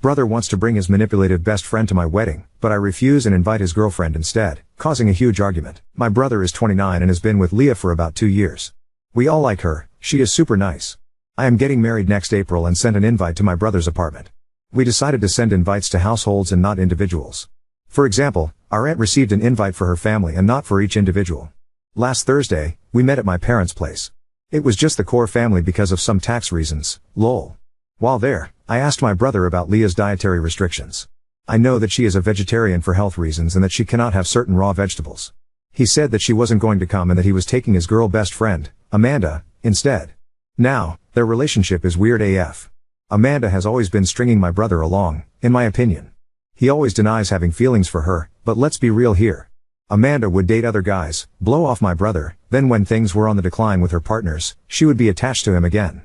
Brother wants to bring his manipulative best friend to my wedding, but I refuse and invite his girlfriend instead, causing a huge argument. My brother is 29 and has been with Leah for about 2 years. We all like her, she is super nice. I am getting married next April and sent an invite to my brother's apartment. We decided to send invites to households and not individuals. For example, our aunt received an invite for her family and not for each individual. Last Thursday, we met at my parents' place. It was just the core family because of some tax reasons, lol. While there, I asked my brother about Leah's dietary restrictions. I know that she is a vegetarian for health reasons and that she cannot have certain raw vegetables. He said that she wasn't going to come and that he was taking his girl best friend, Amanda, instead. Now, their relationship is weird AF. Amanda has always been stringing my brother along, in my opinion. He always denies having feelings for her, but let's be real here. Amanda would date other guys, blow off my brother, then when things were on the decline with her partners, she would be attached to him again.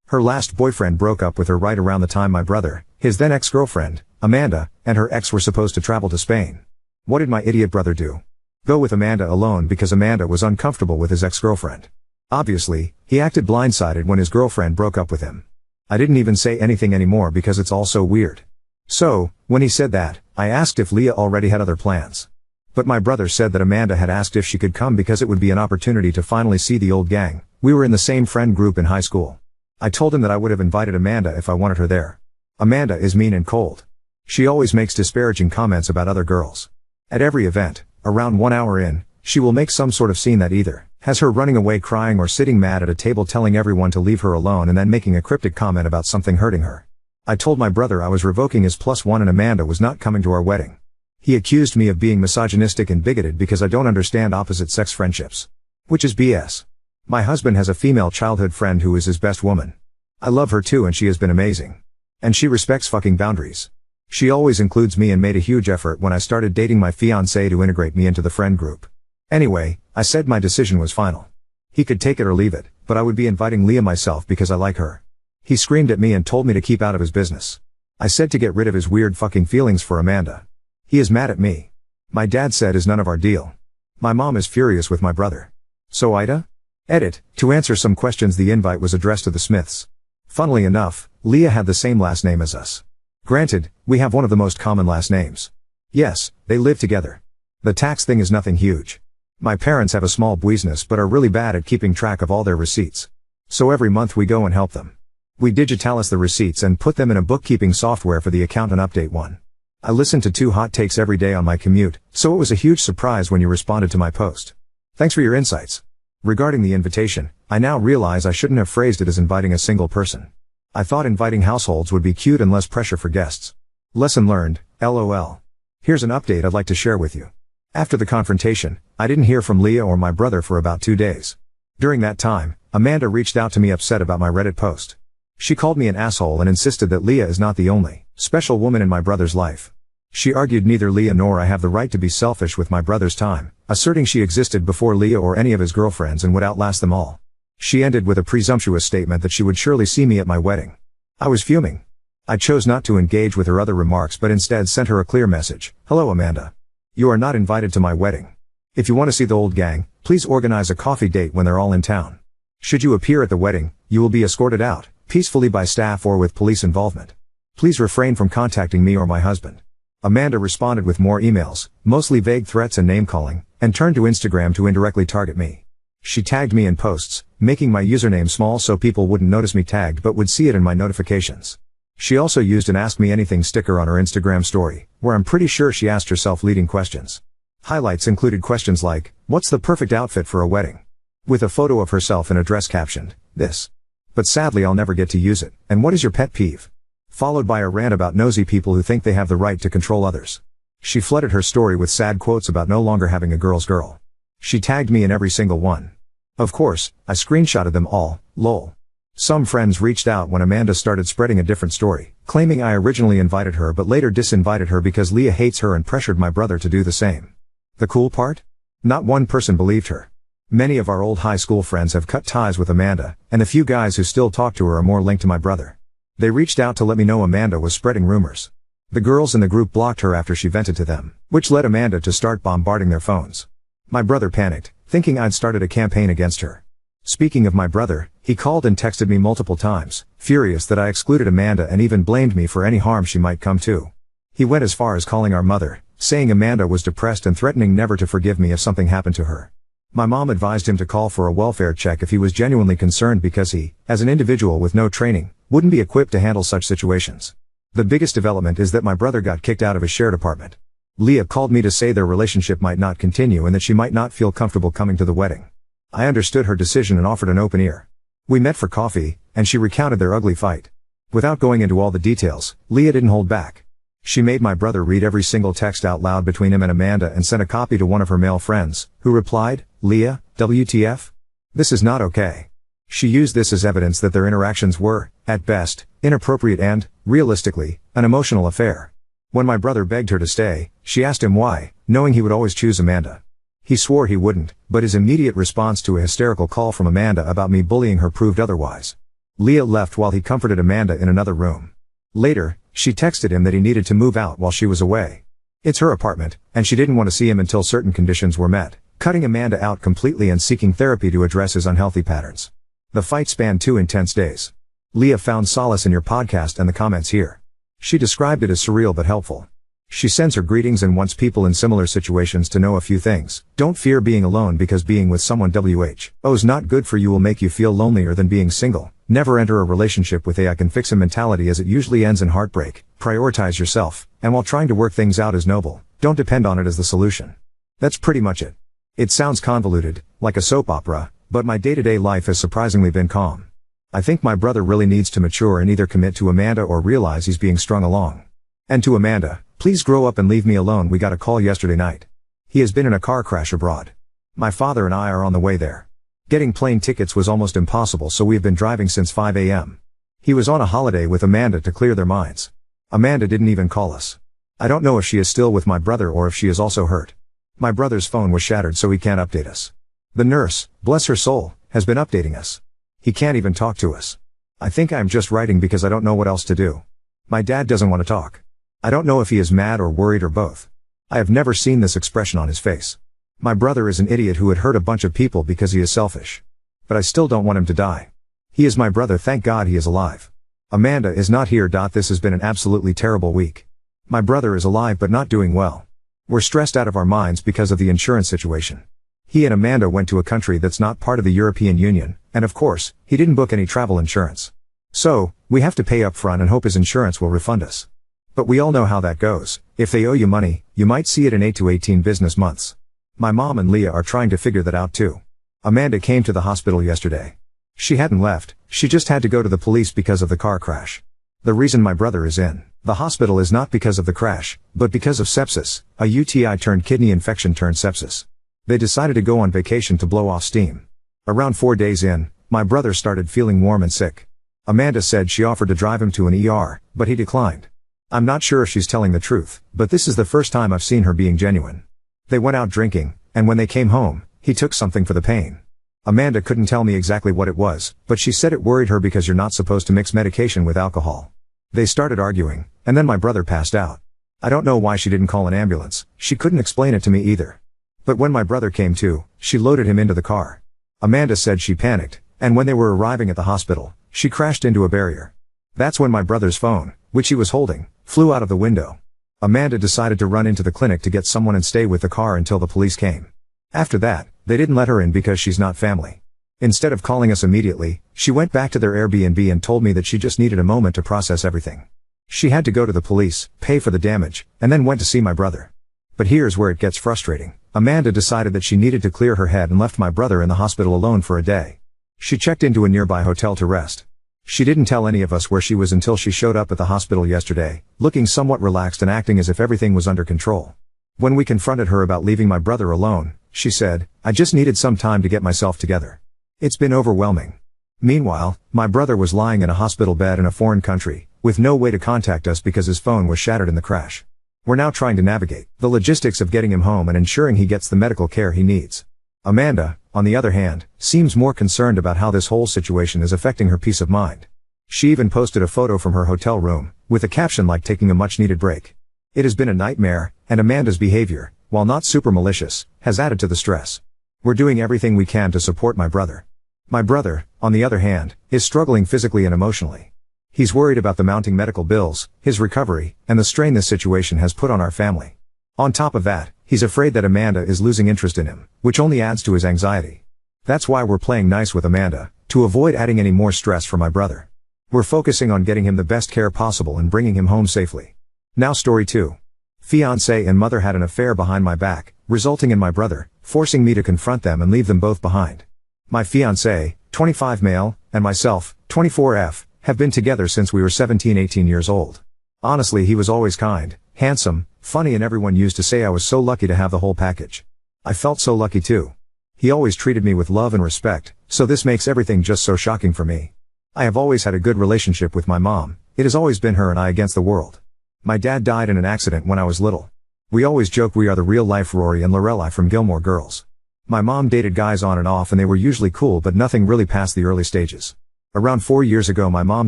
Her last boyfriend broke up with her right around the time my brother, his then ex-girlfriend, Amanda, and her ex were supposed to travel to Spain. What did my idiot brother do? Go with Amanda alone because Amanda was uncomfortable with his ex-girlfriend. Obviously, he acted blindsided when his girlfriend broke up with him. I didn't even say anything anymore because it's all so weird. So, when he said that, I asked if Leah already had other plans. But my brother said that Amanda had asked if she could come because it would be an opportunity to finally see the old gang. We were in the same friend group in high school. I told him that I would have invited Amanda if I wanted her there. Amanda is mean and cold. She always makes disparaging comments about other girls. At every event, around 1 hour in, she will make some sort of scene that either has her running away crying or sitting mad at a table telling everyone to leave her alone and then making a cryptic comment about something hurting her. I told my brother I was revoking his +1 and Amanda was not coming to our wedding. He accused me of being misogynistic and bigoted because I don't understand opposite-sex friendships. Which is BS. My husband has a female childhood friend who is his best woman. I love her too and she has been amazing. And she respects fucking boundaries. She always includes me and made a huge effort when I started dating my fiancé to integrate me into the friend group. Anyway, I said my decision was final. He could take it or leave it, but I would be inviting Leah myself because I like her. He screamed at me and told me to keep out of his business. I said to get rid of his weird fucking feelings for Amanda. He is mad at me. My dad said is none of our deal. My mom is furious with my brother. So Aita? Edit, to answer some questions the invite was addressed to the Smiths. Funnily enough, Leah had the same last name as us. Granted, we have one of the most common last names. Yes, they live together. The tax thing is nothing huge. My parents have a small business but are really bad at keeping track of all their receipts. So every month we go and help them. We digitalize the receipts and put them in a bookkeeping software for the account and update one. I listen to 2 hot takes every day on my commute, so it was a huge surprise when you responded to my post. Thanks for your insights. Regarding the invitation, I now realize I shouldn't have phrased it as inviting a single person. I thought inviting households would be cute and less pressure for guests. Lesson learned, LOL. Here's an update I'd like to share with you. After the confrontation, I didn't hear from Leah or my brother for about 2 days. During that time, Amanda reached out to me upset about my Reddit post. She called me an asshole and insisted that Leah is not the only special woman in my brother's life. She argued neither Leah nor I have the right to be selfish with my brother's time, asserting she existed before Leah or any of his girlfriends and would outlast them all. She ended with a presumptuous statement that she would surely see me at my wedding. I was fuming. I chose not to engage with her other remarks but instead sent her a clear message. Hello Amanda. You are not invited to my wedding. If you want to see the old gang, please organize a coffee date when they're all in town. Should you appear at the wedding, you will be escorted out, peacefully by staff or with police involvement. Please refrain from contacting me or my husband. Amanda responded with more emails, mostly vague threats and name-calling, and turned to Instagram to indirectly target me. She tagged me in posts, making my username small so people wouldn't notice me tagged but would see it in my notifications. She also used an Ask Me Anything sticker on her Instagram story, where I'm pretty sure she asked herself leading questions. Highlights included questions like, what's the perfect outfit for a wedding? With a photo of herself in a dress captioned, this. But sadly I'll never get to use it, and what is your pet peeve? Followed by a rant about nosy people who think they have the right to control others. She flooded her story with sad quotes about no longer having a girl's girl. She tagged me in every single one. Of course, I screenshotted them all, lol. Some friends reached out when Amanda started spreading a different story, claiming I originally invited her but later disinvited her because Leah hates her and pressured my brother to do the same. The cool part? Not one person believed her. Many of our old high school friends have cut ties with Amanda, and the few guys who still talk to her are more linked to my brother. They reached out to let me know Amanda was spreading rumors. The girls in the group blocked her after she vented to them, which led Amanda to start bombarding their phones. My brother panicked, thinking I'd started a campaign against her. Speaking of my brother, he called and texted me multiple times, furious that I excluded Amanda and even blamed me for any harm she might come to. He went as far as calling our mother, saying Amanda was depressed and threatening never to forgive me if something happened to her. My mom advised him to call for a welfare check if he was genuinely concerned because he, as an individual with no training, wouldn't be equipped to handle such situations. The biggest development is that my brother got kicked out of his shared apartment. Leah called me to say their relationship might not continue and that she might not feel comfortable coming to the wedding. I understood her decision and offered an open ear. We met for coffee, and she recounted their ugly fight. Without going into all the details, Leah didn't hold back. She made my brother read every single text out loud between him and Amanda and sent a copy to one of her male friends, who replied, "Leah, WTF? This is not okay." She used this as evidence that their interactions were, at best, inappropriate and, realistically, an emotional affair. When my brother begged her to stay, she asked him why, knowing he would always choose Amanda. He swore he wouldn't, but his immediate response to a hysterical call from Amanda about me bullying her proved otherwise. Leah left while he comforted Amanda in another room. Later, she texted him that he needed to move out while she was away. It's her apartment, and she didn't want to see him until certain conditions were met, cutting Amanda out completely and seeking therapy to address his unhealthy patterns. The fight spanned 2 intense days. Leah found solace in your podcast and the comments here. She described it as surreal but helpful. She sends her greetings and wants people in similar situations to know a few things. Don't fear being alone because being with someone who's not good for you will make you feel lonelier than being single. Never enter a relationship with a I can fix him mentality as it usually ends in heartbreak. Prioritize yourself, and while trying to work things out is noble, don't depend on it as the solution. That's pretty much it. It sounds convoluted, like a soap opera, but my day-to-day life has surprisingly been calm. I think my brother really needs to mature and either commit to Amanda or realize he's being strung along. And to Amanda, please grow up and leave me alone. We got a call yesterday night. He has been in a car crash abroad. My father and I are on the way there. Getting plane tickets was almost impossible, so we have been driving since 5 a.m. He was on a holiday with Amanda to clear their minds. Amanda didn't even call us. I don't know if she is still with my brother or if she is also hurt. My brother's phone was shattered, so he can't update us. The nurse, bless her soul, has been updating us. He can't even talk to us. I think I am just writing because I don't know what else to do. My dad doesn't want to talk. I don't know if he is mad or worried or both. I have never seen this expression on his face. My brother is an idiot who had hurt a bunch of people because he is selfish. But I still don't want him to die. He is my brother, thank God he is alive. Amanda is not here. This has been an absolutely terrible week. My brother is alive but not doing well. We're stressed out of our minds because of the insurance situation. He and Amanda went to a country that's not part of the European Union, and of course, he didn't book any travel insurance. So, we have to pay up front and hope his insurance will refund us. But we all know how that goes. If they owe you money, you might see it in 8 to 18 business months. My mom and Leah are trying to figure that out too. Amanda came to the hospital yesterday. She hadn't left, she just had to go to the police because of the car crash. The reason my brother is in the hospital is not because of the crash, but because of sepsis, a UTI turned kidney infection turned sepsis. They decided to go on vacation to blow off steam. Around 4 days in, my brother started feeling warm and sick. Amanda said she offered to drive him to an ER, but he declined. I'm not sure if she's telling the truth, but this is the first time I've seen her being genuine. They went out drinking, and when they came home, he took something for the pain. Amanda couldn't tell me exactly what it was, but she said it worried her because you're not supposed to mix medication with alcohol. They started arguing, and then my brother passed out. I don't know why she didn't call an ambulance, she couldn't explain it to me either. But when my brother came to, she loaded him into the car. Amanda said she panicked, and when they were arriving at the hospital, she crashed into a barrier. That's when my brother's phone, which he was holding, flew out of the window. Amanda decided to run into the clinic to get someone and stay with the car until the police came. After that, they didn't let her in because she's not family. Instead of calling us immediately, she went back to their Airbnb and told me that she just needed a moment to process everything. She had to go to the police, pay for the damage, and then went to see my brother. But here's where it gets frustrating. Amanda decided that she needed to clear her head and left my brother in the hospital alone for a day. She checked into a nearby hotel to rest. She didn't tell any of us where she was until she showed up at the hospital yesterday, looking somewhat relaxed and acting as if everything was under control. When we confronted her about leaving my brother alone, she said, "I just needed some time to get myself together. It's been overwhelming." Meanwhile, my brother was lying in a hospital bed in a foreign country, with no way to contact us because his phone was shattered in the crash. We're now trying to navigate the logistics of getting him home and ensuring he gets the medical care he needs. Amanda, on the other hand, seems more concerned about how this whole situation is affecting her peace of mind. She even posted a photo from her hotel room, with a caption like taking a much-needed break. It has been a nightmare, and Amanda's behavior, while not super malicious, has added to the stress. We're doing everything we can to support my brother. My brother, on the other hand, is struggling physically and emotionally. He's worried about the mounting medical bills, his recovery, and the strain this situation has put on our family. On top of that, he's afraid that Amanda is losing interest in him, which only adds to his anxiety. That's why we're playing nice with Amanda, to avoid adding any more stress for my brother. We're focusing on getting him the best care possible and bringing him home safely. Now story 2. Fiancé and mother had an affair behind my back, resulting in my brother forcing me to confront them and leave them both behind. My fiancé, 25 male, and myself, 24F, have been together since we were 17-18 years old. Honestly, he was always kind, handsome, funny, and everyone used to say I was so lucky to have the whole package. I felt so lucky too. He always treated me with love and respect, so this makes everything just so shocking for me. I have always had a good relationship with my mom. It has always been her and I against the world. My dad died in an accident when I was little. We always joke we are the real-life Rory and Lorelai from Gilmore Girls. My mom dated guys on and off and they were usually cool, but nothing really past the early stages. Around 4 years ago my mom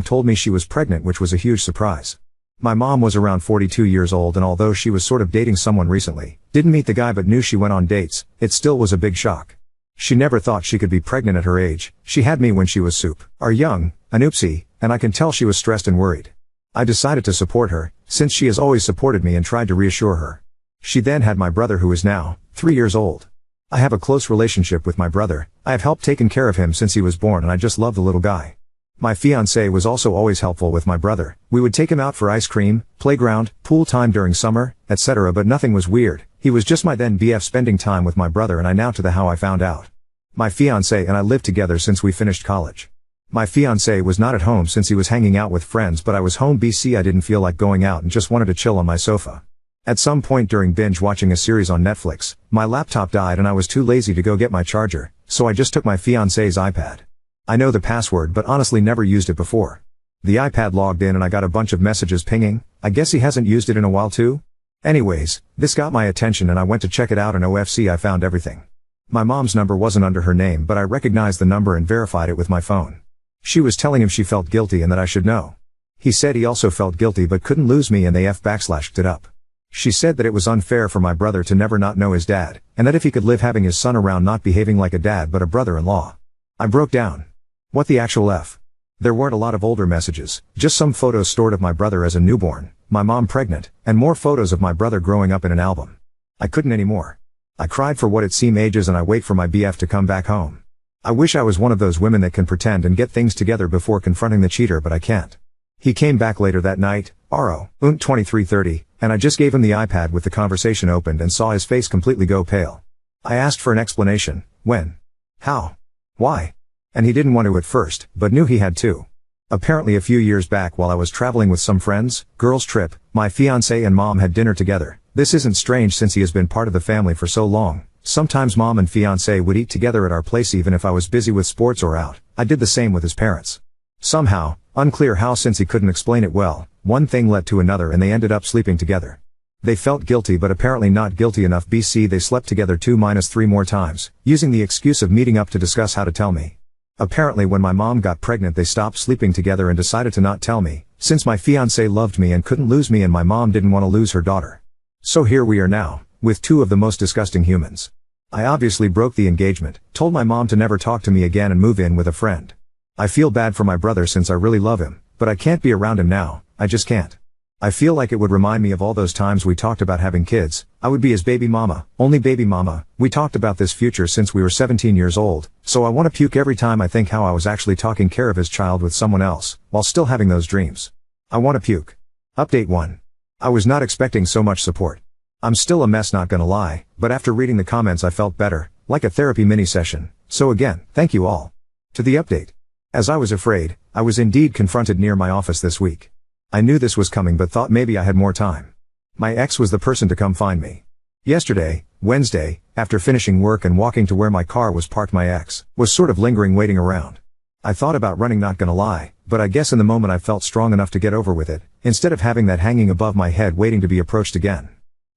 told me she was pregnant, which was a huge surprise. My mom was around 42 years old, and although she was sort of dating someone recently, didn't meet the guy but knew she went on dates, it still was a big shock. She never thought she could be pregnant at her age. She had me when she was young, an oopsie, and I can tell she was stressed and worried. I decided to support her, since she has always supported me, and tried to reassure her. She then had my brother, who is now 3 years old. I have a close relationship with my brother. I have helped taken care of him since he was born and I just love the little guy. My fiancé was also always helpful with my brother. We would take him out for ice cream, playground, pool time during summer, etc., but nothing was weird. He was just my then BF, spending time with my brother, and I now to the how I found out. My fiancé and I lived together since we finished college. My fiancé was not at home since he was hanging out with friends, but I was home BC. I didn't feel like going out and just wanted to chill on my sofa. At some point during binge watching a series on Netflix, my laptop died and I was too lazy to go get my charger, so I just took my fiancé's iPad. I know the password but honestly never used it before. The iPad logged in and I got a bunch of messages pinging. I guess he hasn't used it in a while too? Anyways, this got my attention and I went to check it out, and OFC, I found everything. My mom's number wasn't under her name, but I recognized the number and verified it with my phone. She was telling him she felt guilty and that I should know. He said he also felt guilty but couldn't lose me, and they /backed it up. She said that it was unfair for my brother to never not know his dad, and that if he could live having his son around not behaving like a dad but a brother-in-law. I broke down. What the actual F? There weren't a lot of older messages, just some photos stored of my brother as a newborn, my mom pregnant, and more photos of my brother growing up in an album. I couldn't anymore. I cried for what it seemed ages, and I wait for my BF to come back home. I wish I was one of those women that can pretend and get things together before confronting the cheater, but I can't. He came back later that night, RO, 23:30, and I just gave him the iPad with the conversation opened and saw his face completely go pale. I asked for an explanation. When? How? Why? And he didn't want to at first, but knew he had to. Apparently a few years back while I was traveling with some friends, girls trip, my fiancé and mom had dinner together. This isn't strange since he has been part of the family for so long. Sometimes mom and fiancé would eat together at our place even if I was busy with sports or out. I did the same with his parents. Somehow, unclear how, since he couldn't explain it well, one thing led to another and they ended up sleeping together. They felt guilty but apparently not guilty enough. BC, they slept together 2-3 more times, using the excuse of meeting up to discuss how to tell me. Apparently when my mom got pregnant they stopped sleeping together and decided to not tell me, since my fiancé loved me and couldn't lose me, and my mom didn't want to lose her daughter. So here we are now, with two of the most disgusting humans. I obviously broke the engagement, told my mom to never talk to me again and move in with a friend. I feel bad for my brother since I really love him, but I can't be around him now. I just can't. I feel like it would remind me of all those times we talked about having kids. I would be his baby mama, only baby mama. We talked about this future since we were 17 years old, so I want to puke every time I think how I was actually taking care of his child with someone else, while still having those dreams. I want to puke. Update 1. I was not expecting so much support. I'm still a mess, not gonna lie, but after reading the comments I felt better, like a therapy mini session. So again, thank you all. To the update. As I was afraid, I was indeed confronted near my office this week. I knew this was coming but thought maybe I had more time. My ex was the person to come find me. Yesterday, Wednesday, after finishing work and walking to where my car was parked, my ex was sort of lingering, waiting around. I thought about running, not gonna lie, but I guess in the moment I felt strong enough to get over with it, instead of having that hanging above my head waiting to be approached again.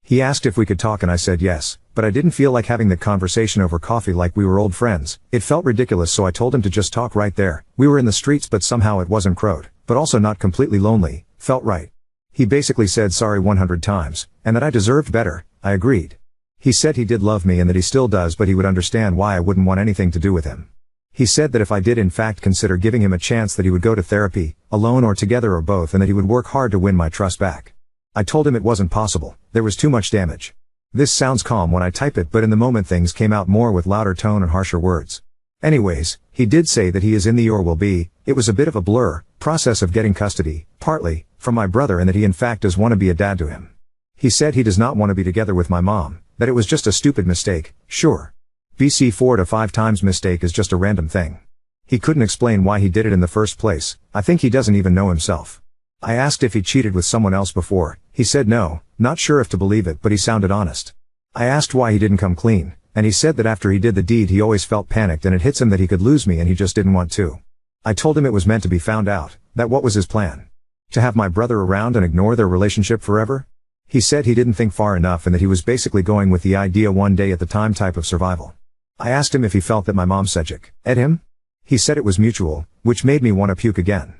He asked if we could talk and I said yes, but I didn't feel like having the conversation over coffee like we were old friends. It felt ridiculous, so I told him to just talk right there. We were in the streets but somehow it wasn't crowded, but also not completely lonely. Felt right. He basically said sorry 100 times, and that I deserved better. I agreed. He said he did love me and that he still does, but he would understand why I wouldn't want anything to do with him. He said that if I did in fact consider giving him a chance that he would go to therapy, alone or together or both, and that he would work hard to win my trust back. I told him it wasn't possible, there was too much damage. This sounds calm when I type it, but in the moment things came out more with louder tone and harsher words. Anyways, he did say that he is in the or will be, it was a bit of a blur, process of getting custody, partly, from my brother, and that he in fact does want to be a dad to him. He said he does not want to be together with my mom, that it was just a stupid mistake, sure. BC 4 to 5 times mistake is just a random thing. He couldn't explain why he did it in the first place. I think he doesn't even know himself. I asked if he cheated with someone else before. He said no, not sure if to believe it, but he sounded honest. I asked why he didn't come clean, and he said that after he did the deed he always felt panicked and it hits him that he could lose me and he just didn't want to. I told him it was meant to be found out, that what was his plan? To have my brother around and ignore their relationship forever? He said he didn't think far enough and that he was basically going with the idea one day at the time type of survival. I asked him if he felt that my mom Sejic at him? He said it was mutual, which made me want to puke again.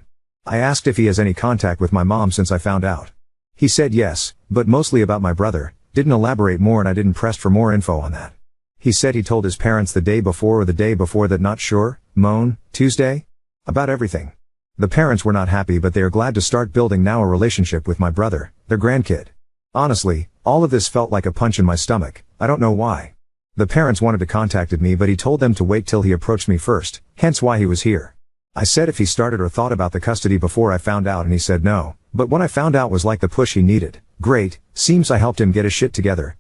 I asked if he has any contact with my mom since I found out. He said yes, but mostly about my brother, didn't elaborate more, and I didn't press for more info on that. He said he told his parents the day before or the day before that not sure, Tuesday? About everything. The parents were not happy, but they are glad to start building now a relationship with my brother, their grandkid. Honestly, all of this felt like a punch in my stomach, I don't know why. The parents wanted to contact me, but he told them to wait till he approached me first, hence why he was here. I said if he started or thought about the custody before I found out, and he said no, but what I found out was like the push he needed. Great, seems I helped him get his shit together,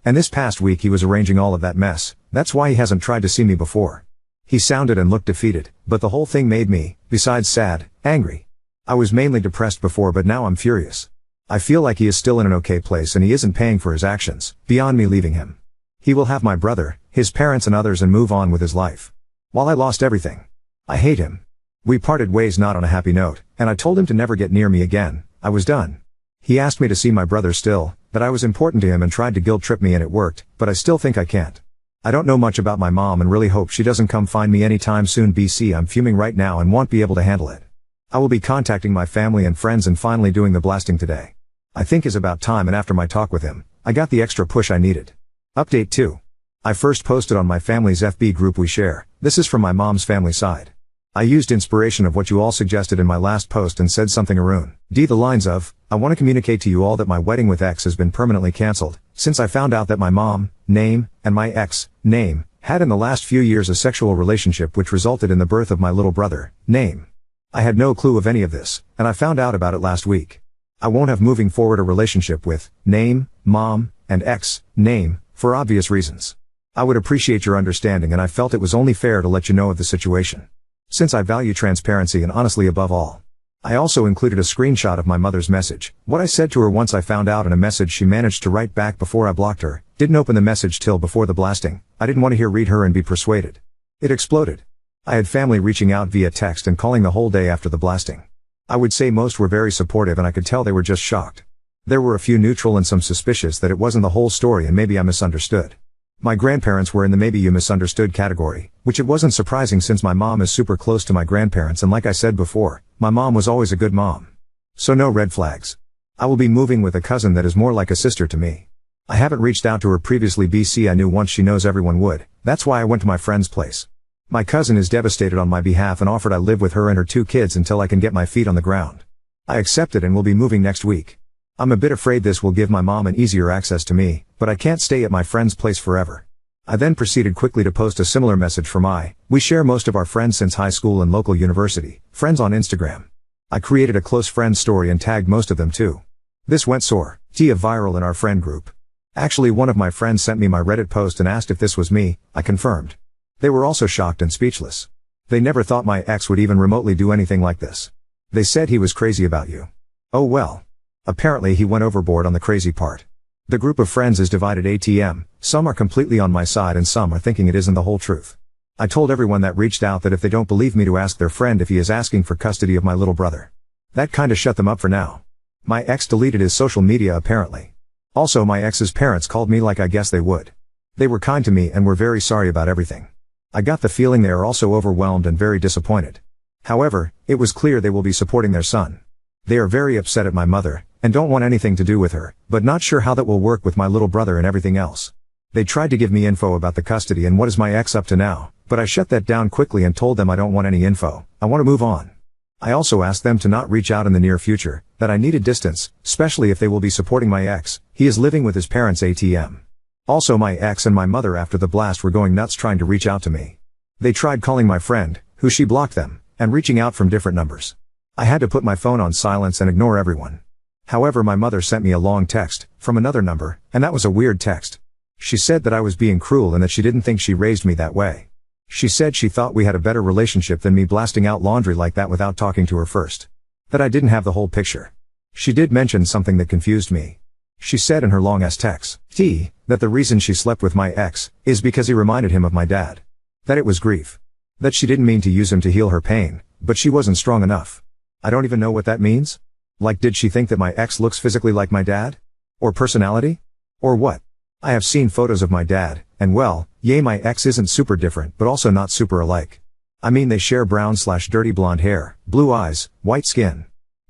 and this past week he was arranging all of that mess, that's why he hasn't tried to see me before. He sounded and looked defeated, but the whole thing made me, besides sad, angry. I was mainly depressed before, but now I'm furious. I feel like he is still in an okay place and he isn't paying for his actions, beyond me leaving him. He will have my brother, his parents and others and move on with his life. While I lost everything. I hate him. We parted ways not on a happy note, and I told him to never get near me again. I was done. He asked me to see my brother still, that I was important to him, and tried to guilt trip me, and it worked, but I still think I can't. I don't know much about my mom and really hope she doesn't come find me anytime soon. BC, I'm fuming right now and won't be able to handle it. I will be contacting my family and friends and finally doing the blasting today. I think is about time, and after my talk with him, I got the extra push I needed. Update 2. I first posted on my family's FB group we share. This is from my mom's family side. I used inspiration of what you all suggested in my last post and said something Arun. The lines of, I want to communicate to you all that my wedding with X has been permanently cancelled, since I found out that my mom, name, and my ex, name, had in the last few years a sexual relationship which resulted in the birth of my little brother, name. I had no clue of any of this, and I found out about it last week. I won't have moving forward a relationship with, name, mom, and ex, name, for obvious reasons. I would appreciate your understanding, and I felt it was only fair to let you know of the situation. Since I value transparency and honestly above all. I also included a screenshot of my mother's message, what I said to her once I found out, and a message she managed to write back before I blocked her. Didn't open the message till before the blasting. I didn't want to read her and be persuaded. It exploded. I had family reaching out via text and calling the whole day after the blasting. I would say most were very supportive, and I could tell they were just shocked. There were a few neutral and some suspicious that it wasn't the whole story and maybe I misunderstood. My grandparents were in the maybe you misunderstood category, which it wasn't surprising since my mom is super close to my grandparents, and like I said before, my mom was always a good mom. So no red flags. I will be moving with a cousin that is more like a sister to me. I haven't reached out to her previously. BC, I knew once she knows everyone would, that's why I went to my friend's place. My cousin is devastated on my behalf and offered I live with her and her 2 kids until I can get my feet on the ground. I accepted and will be moving next week. I'm a bit afraid this will give my mom an easier access to me, but I can't stay at my friend's place forever. I then proceeded quickly to post a similar message for we share most of our friends since high school and local university, friends on Instagram. I created a close friends story and tagged most of them too. This went viral in our friend group. Actually, one of my friends sent me my Reddit post and asked if this was me. I confirmed. They were also shocked and speechless. They never thought my ex would even remotely do anything like this. They said he was crazy about you. Oh well. Apparently he went overboard on the crazy part. The group of friends is divided ATM, some are completely on my side and some are thinking it isn't the whole truth. I told everyone that reached out that if they don't believe me to ask their friend if he is asking for custody of my little brother. That kinda shut them up for now. My ex deleted his social media apparently. Also, my ex's parents called me like I guess they would. They were kind to me and were very sorry about everything. I got the feeling they are also overwhelmed and very disappointed. However, it was clear they will be supporting their son. They are very upset at my mother, and don't want anything to do with her, but not sure how that will work with my little brother and everything else. They tried to give me info about the custody and what is my ex up to now, But I shut that down quickly and told them I don't want any info, I want to move on. I also asked them to not reach out in the near future, that I needed distance, especially if they will be supporting my ex. He is living with his parents ATM. Also my ex and my mother after the blast were going nuts trying to reach out to me. They tried calling my friend, who she blocked them, and reaching out from different numbers. I had to put my phone on silence and ignore everyone. However, my mother sent me a long text, from another number, and that was a weird text. She said that I was being cruel and that she didn't think she raised me that way. She said she thought we had a better relationship than me blasting out laundry like that without talking to her first. That I didn't have the whole picture. She did mention something that confused me. She said in her long-ass text, that the reason she slept with my ex, is because he reminded him of my dad. That it was grief. That she didn't mean to use him to heal her pain, but she wasn't strong enough. I don't even know what that means. Like, did she think that my ex looks physically like my dad? Or personality? Or what? I have seen photos of my dad, and well, yay, my ex isn't super different but also not super alike. I mean, they share brown/dirty blonde hair, blue eyes, white skin.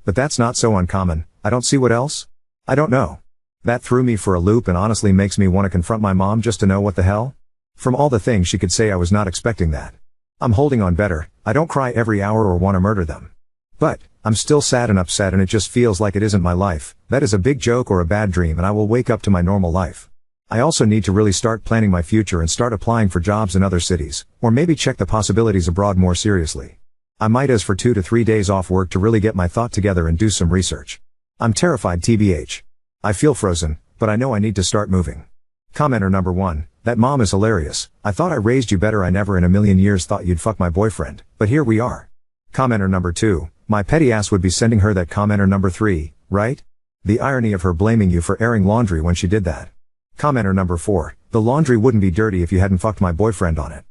But that's not so uncommon. I don't see what else. I don't know. That threw me for a loop and honestly makes me want to confront my mom just to know what the hell. From all the things she could say, I was not expecting that. I'm holding on better. I don't cry every hour or want to murder them. But I'm still sad and upset, and it just feels like it isn't my life. That is a big joke or a bad dream, and I will wake up to my normal life. I also need to really start planning my future and start applying for jobs in other cities, or maybe check the possibilities abroad more seriously. I might ask for 2 to 3 days off work to really get my thought together and do some research. I'm terrified tbh. I feel frozen, but I know I need to start moving. Commenter number 1, that mom is hilarious. I thought I raised you better. I never in a million years thought you'd fuck my boyfriend, but here we are. Commenter number 2, my petty ass would be sending her that. Commenter number 3, right? The irony of her blaming you for airing laundry when she did that. Commenter number 4, the laundry wouldn't be dirty if you hadn't fucked my boyfriend on it.